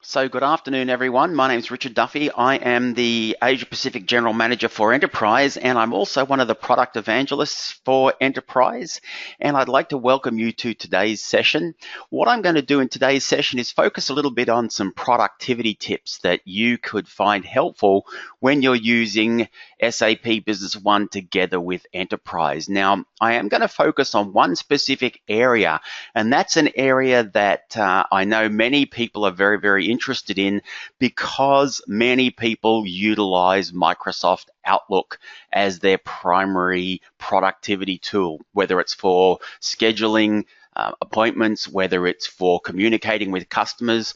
So good afternoon, everyone. My name is Richard Duffy. I am the Asia Pacific General Manager for Enterprise, and I'm also one of the product evangelists for Enterprise. And I'd like to welcome you to today's session. What I'm going to do in today's session is focus a little bit on some productivity tips that you could find helpful when you're using SAP Business One together with Enterprise. Now, I am going to focus on one specific area, and that's an area that I know many people are very interested in because many people utilize Microsoft Outlook as their primary productivity tool, whether it's for scheduling appointments, whether it's for communicating with customers.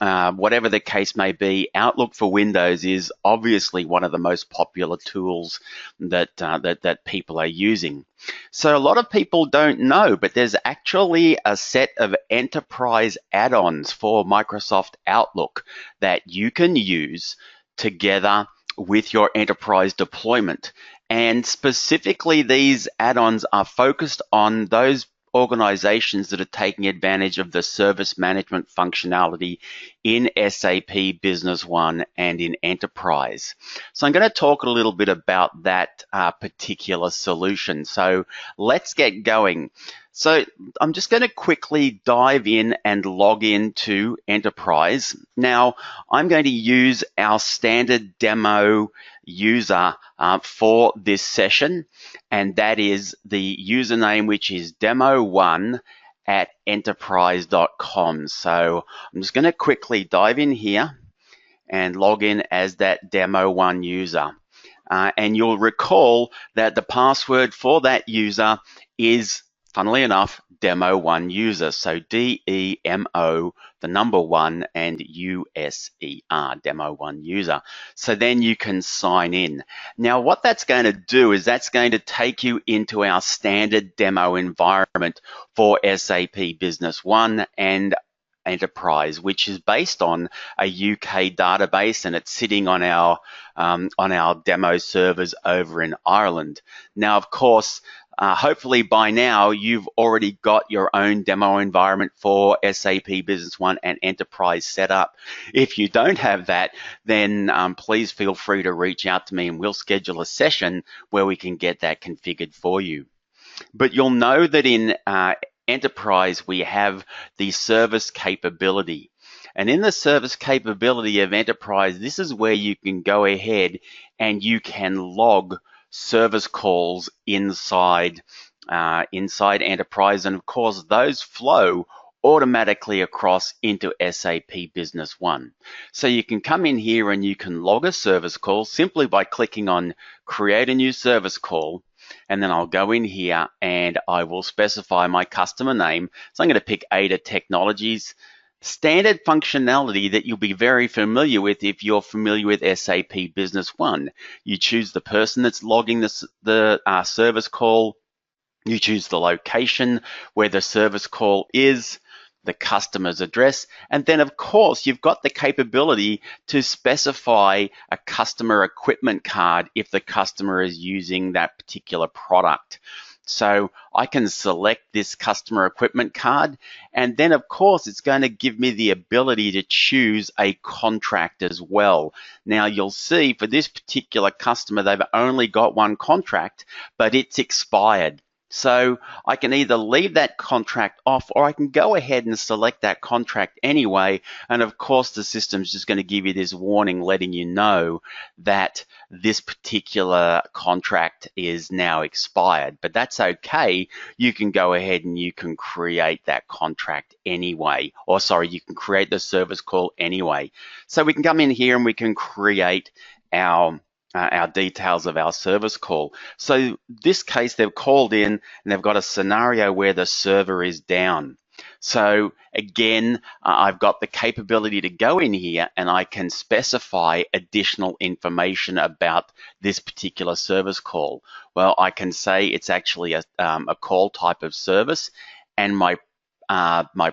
Whatever the case may be, Outlook for Windows is obviously one of the most popular tools that people are using. So a lot of people don't know, but there's actually a set of enterprise add-ons for Microsoft Outlook that you can use together with your enterprise deployment. And specifically, these add-ons are focused on those organizations that are taking advantage of the service management functionality in SAP Business One and in Enterprise. So I'm going to talk a little bit about that particular solution. So let's get going. So I'm just going to quickly dive in and log into Enterprise. Now, I'm going to use our standard demo user for this session, and that is the username, which is demo1@enterprise.com. So I'm just going to quickly dive in here and log in as that demo1 user. And you'll recall that the password for that user is, funnily enough, demo1 user. So DEMO, the number one, and USER, demo1 user. So then you can sign in. Now, what that's going to do is that's going to take you into our standard demo environment for SAP Business One and Enterprise, which is based on a UK database, and it's sitting on our demo servers over in Ireland. Now, of course, hopefully by now you've already got your own demo environment for SAP Business One and Enterprise set up. If you don't have that, then please feel free to reach out to me and we'll schedule a session where we can get that configured for you. But you'll know that in Enterprise, we have the service capability. And in the service capability of Enterprise, this is where you can go ahead and you can log service calls inside Enterprise. And of course, those flow automatically across into SAP Business One. So you can come in here and you can log a service call simply by clicking on Create a New Service Call. And then I'll go in here and I will specify my customer name. So I'm going to pick Ada Technologies. Standard functionality that you'll be very familiar with if you're familiar with SAP Business One. You choose the person that's logging the service call. You choose the location where the service call is, the customer's address, and then of course you've got the capability to specify a customer equipment card if the customer is using that particular product. So I can select this customer equipment card, and then of course it's going to give me the ability to choose a contract as well. Now you'll see for this particular customer, they've only got one contract, but it's expired. So I can either leave that contract off or I can go ahead and select that contract anyway. And of course, the system's just going to give you this warning letting you know that this particular contract is now expired. But that's okay. You can go ahead and you can create that contract anyway. Or sorry, you can create the service call anyway. So we can come in here and we can create our details of our service call. So this case, they've called in and they've got a scenario where the server is down. So again, I've got the capability to go in here and I can specify additional information about this particular service call. Well, I can say it's actually a call type of service, and my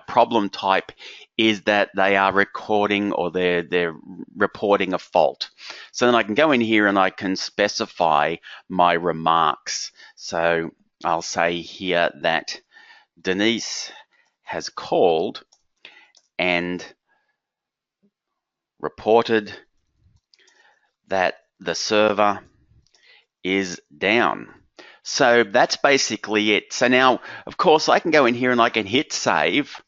problem type is that they are recording or they're reporting a fault. So then I can go in here and I can specify my remarks. So I'll say here that Denise has called and reported that the server is down. So that's basically it. So now, of course, I can go in here and I can hit save,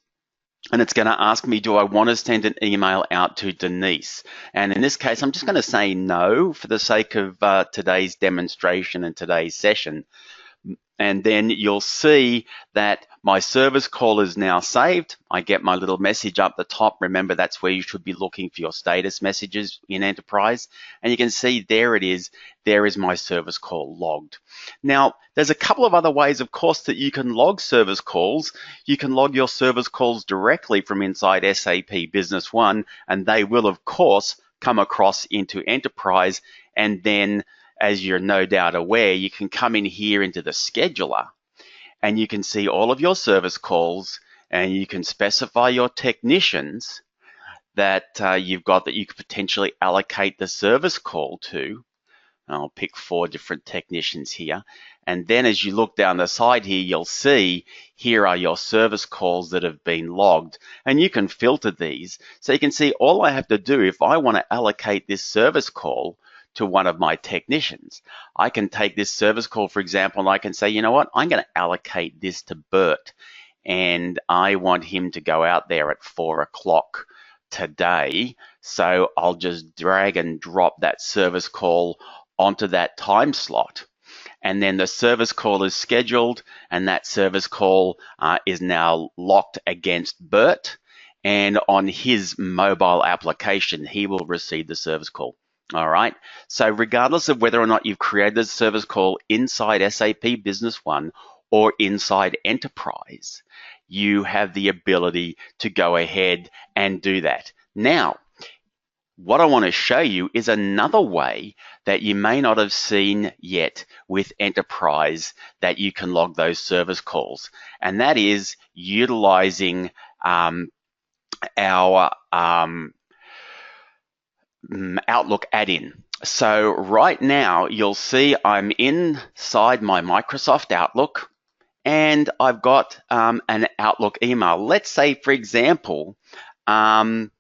and it's going to ask me, do I want to send an email out to Denise? And in this case, I'm just going to say no for the sake of today's demonstration and today's session. And then you'll see that my service call is now saved. I get my little message up the top. Remember, that's where you should be looking for your status messages in Enterprise. And you can see there it is. There is my service call logged. Now, there's a couple of other ways, of course, that you can log service calls. You can log your service calls directly from inside SAP Business One, and they will, of course, come across into Enterprise. And then, as you're no doubt aware, you can come in here into the scheduler and you can see all of your service calls, and you can specify your technicians that you've got that you could potentially allocate the service call to. I'll pick 4 different technicians here. And then as you look down the side here, you'll see here are your service calls that have been logged, and you can filter these. So you can see all I have to do if I want to allocate this service call to one of my technicians. I can take this service call, for example, and I can say, you know what, I'm going to allocate this to Bert, and I want him to go out there at 4 o'clock today. So I'll just drag and drop that service call onto that time slot. And then the service call is scheduled, and that service call is now locked against Bert. And on his mobile application, he will receive the service call. All right. So regardless of whether or not you've created a service call inside SAP Business One or inside Enterprise, you have the ability to go ahead and do that. Now, what I want to show you is another way that you may not have seen yet with Enterprise that you can log those service calls, and that is utilizing our Outlook add-in. So right now you'll see I'm inside my Microsoft Outlook, and I've got an Outlook email. Let's say, for example, and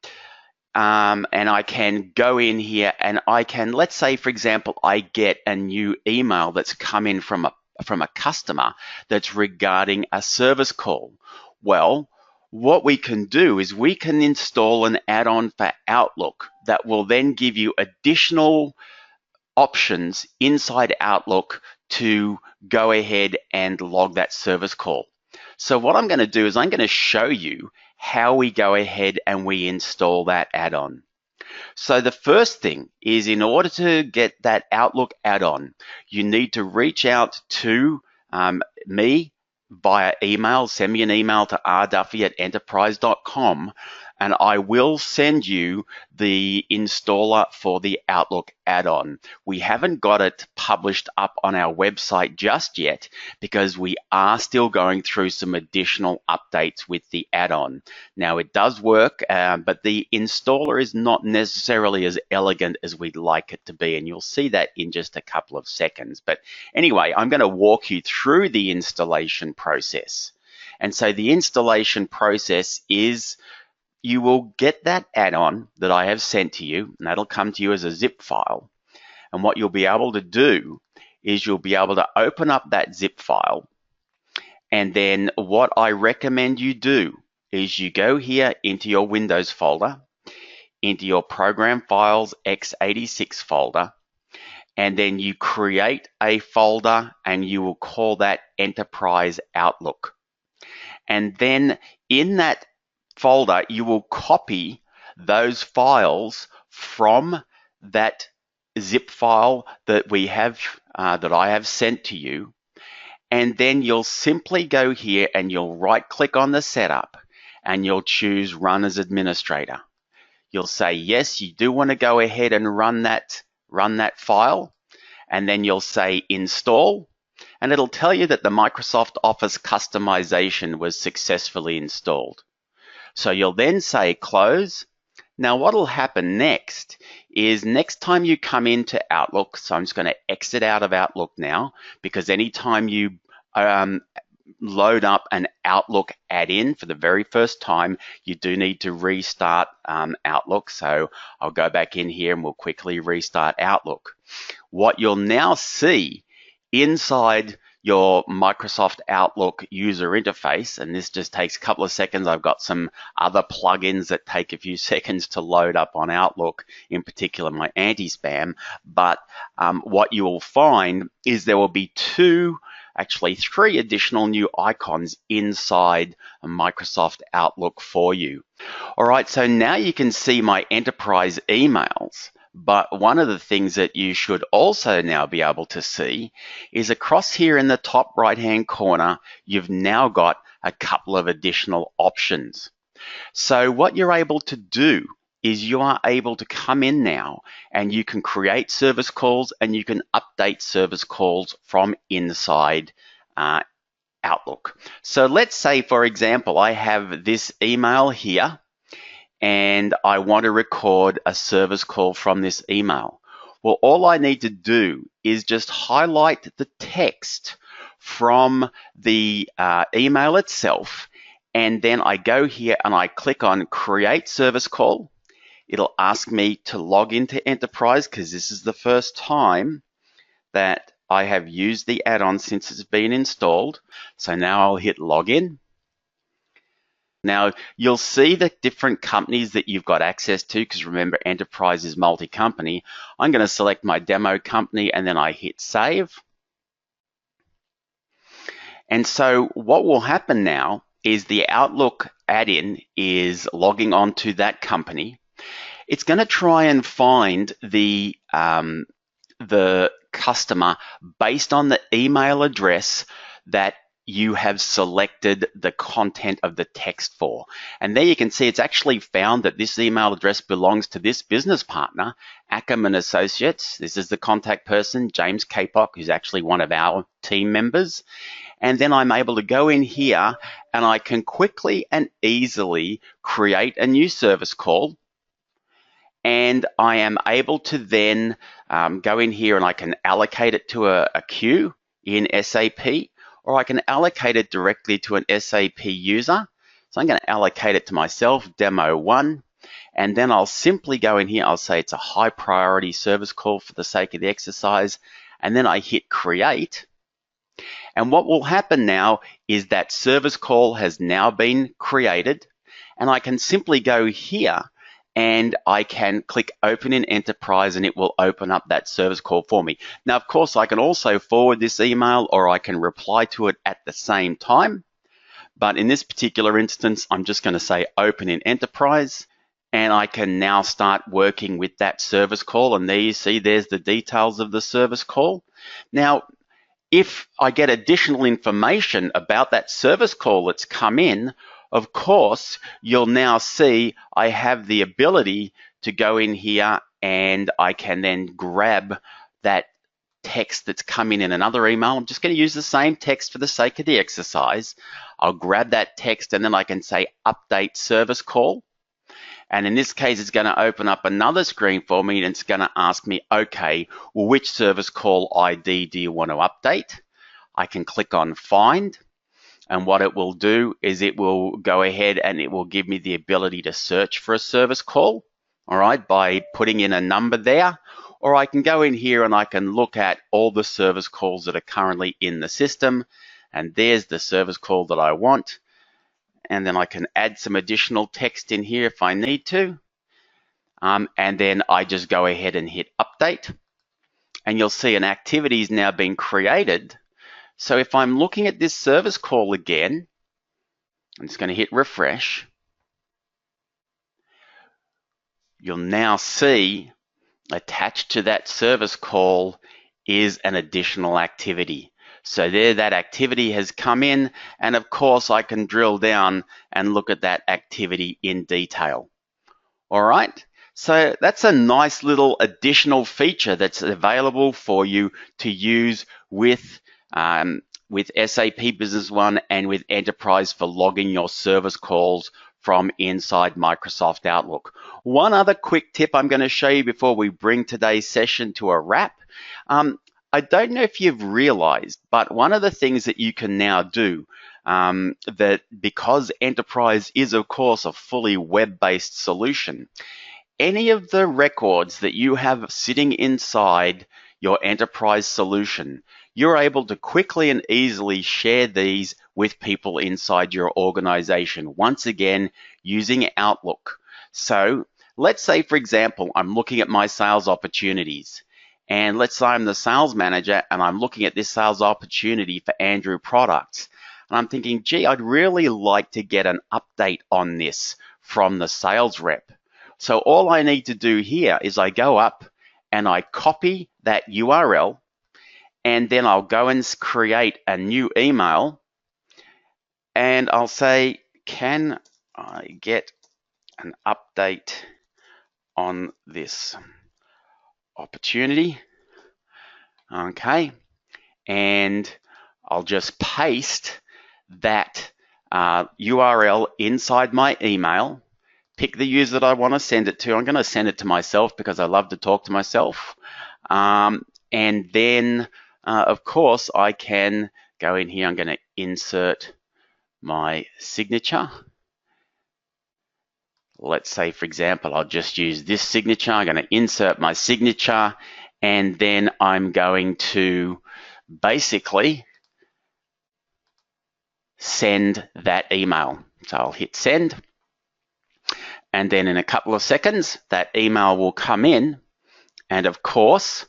I can go in here and I can, let's say, for example, I get a new email that's come in from a customer that's regarding a service call. Well, what we can do is we can install an add-on for Outlook that will then give you additional options inside Outlook to go ahead and log that service call. So what I'm going to do is I'm going to show you how we go ahead and we install that add-on. So the first thing is, in order to get that Outlook add-on, you need to reach out to me via email. Send me an email to rduffy@enterprise.com, and I will send you the installer for the Outlook add-on. We haven't got it published up on our website just yet because we are still going through some additional updates with the add-on. Now, it does work, but the installer is not necessarily as elegant as we'd like it to be, and you'll see that in just a couple of seconds. But anyway, I'm going to walk you through the installation process. And so the installation process is, you will get that add-on that I have sent to you, and that'll come to you as a zip file. And what you'll be able to do is you'll be able to open up that zip file. And then what I recommend you do is you go here into your Windows folder, into your Program Files x86 folder, and then you create a folder and you will call that Enterprise Outlook. And then in that folder, you will copy those files from that zip file that we have, that I have sent to you. And then you'll simply go here and you'll right click on the setup and you'll choose Run as Administrator. You'll say, yes, you do want to go ahead and run that file. And then you'll say Install. And it'll tell you that the Microsoft Office customization was successfully installed. So you'll then say Close. Now what will happen next is, next time you come into Outlook, so I'm just going to exit out of Outlook now, because anytime you load up an Outlook add-in for the very first time, you do need to restart Outlook. So I'll go back in here and we'll quickly restart Outlook. What you'll now see inside your Microsoft Outlook user interface, and this just takes a couple of seconds. I've got some other plugins that take a few seconds to load up on Outlook, in particular my anti-spam, but what you will find is there will be actually three additional new icons inside Microsoft Outlook for you. All right, so now you can see my enterprise emails. But one of the things that you should also now be able to see is across here in the top right-hand corner, you've now got a couple of additional options. So what you're able to do is you are able to come in now and you can create service calls and you can update service calls from inside Outlook. So let's say, for example, I have this email here and I want to record a service call from this email. Well, all I need to do is just highlight the text from the email itself, and then I go here and I click on Create Service Call. It'll ask me to log into Enterprise because this is the first time that I have used the add-on since it's been installed. So now I'll hit Login. Now, you'll see the different companies that you've got access to, because remember, Enterprise is multi-company. I'm going to select my demo company and then I hit Save. And so what will happen now is the Outlook add-in is logging on to that company. It's going to try and find the customer based on the email address that you have selected the content of the text for. And there you can see it's actually found that this email address belongs to this business partner, Ackerman Associates. This is the contact person, James Capock, who's actually one of our team members. And then I'm able to go in here and I can quickly and easily create a new service call. And I am able to then go in here and I can allocate it to a queue in SAP, or I can allocate it directly to an SAP user. So I'm going to allocate it to myself, Demo 1, and then I'll simply go in here. I'll say it's a high priority service call for the sake of the exercise, and then I hit Create. And what will happen now is that service call has now been created, and I can simply go here and I can click Open in Enterprise and it will open up that service call for me. Now, of course, I can also forward this email or I can reply to it at the same time. But in this particular instance, I'm just going to say Open in Enterprise and I can now start working with that service call. And there you see, there's the details of the service call. Now, if I get additional information about that service call that's come in, of course, you'll now see I have the ability to go in here and I can then grab that text that's coming in another email. I'm just going to use the same text for the sake of the exercise. I'll grab that text and then I can say Update Service Call. And in this case, it's going to open up another screen for me and it's going to ask me, okay, well, which service call ID do you want to update? I can click on Find. And what it will do is it will go ahead and it will give me the ability to search for a service call, all right, by putting in a number there. Or I can go in here and I can look at all the service calls that are currently in the system. And there's the service call that I want. And then I can add some additional text in here if I need to. And then I just go ahead and hit Update. And you'll see an activity is now being created. So if I'm looking at this service call again, I'm just going to hit refresh. You'll now see attached to that service call is an additional activity. So there, that activity has come in, and of course I can drill down and look at that activity in detail. All right. So that's a nice little additional feature that's available for you to use with SAP Business One and with Enterprise for logging your service calls from inside Microsoft Outlook. One other quick tip I'm going to show you before we bring today's session to a wrap. I don't know if you've realized, but one of the things that you can now do, that because Enterprise is, of course, a fully web-based solution, any of the records that you have sitting inside your Enterprise solution, you're able to quickly and easily share these with people inside your organization, once again, using Outlook. So let's say, for example, I'm looking at my sales opportunities. And let's say I'm the sales manager and I'm looking at this sales opportunity for Andrew products. And I'm thinking, gee, I'd really like to get an update on this from the sales rep. So all I need to do here is I go up and I copy that URL, and then I'll go and create a new email, and I'll say, can I get an update on this opportunity? Okay, and I'll just paste that URL inside my email, pick the user that I want to send it to. I'm going to send it to myself because I love to talk to myself. And then, of course, I can go in here. I'm going to insert my signature. Let's say, for example, I'll just use this signature. I'm going to insert my signature, and then I'm going to basically send that email. So I'll hit send. And then in a couple of seconds, that email will come in. And of course,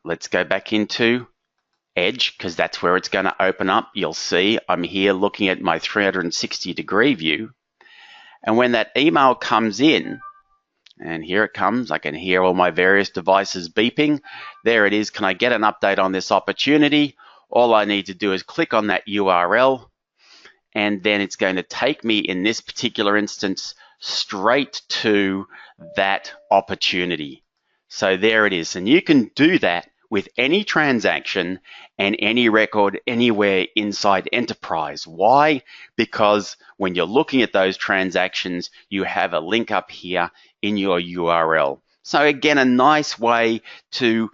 let's go back into Edge, because that's where it's going to open up. You'll see I'm here looking at my 360-degree view. And when that email comes in, and here it comes, I can hear all my various devices beeping. There it is. Can I get an update on this opportunity? All I need to do is click on that URL, and then it's going to take me, in this particular instance, straight to that opportunity. So there it is. And you can do that with any transaction and any record anywhere inside Enterprise. Why? Because when you're looking at those transactions, you have a link up here in your URL. So again, a nice way to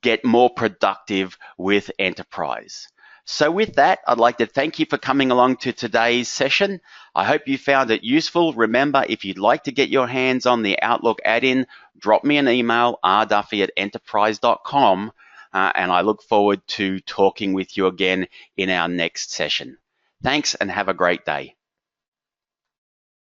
get more productive with Enterprise. So with that, I'd like to thank you for coming along to today's session. I hope you found it useful. Remember, if you'd like to get your hands on the Outlook add-in, drop me an email, rduffy@enterprise.com, and I look forward to talking with you again in our next session. Thanks and have a great day.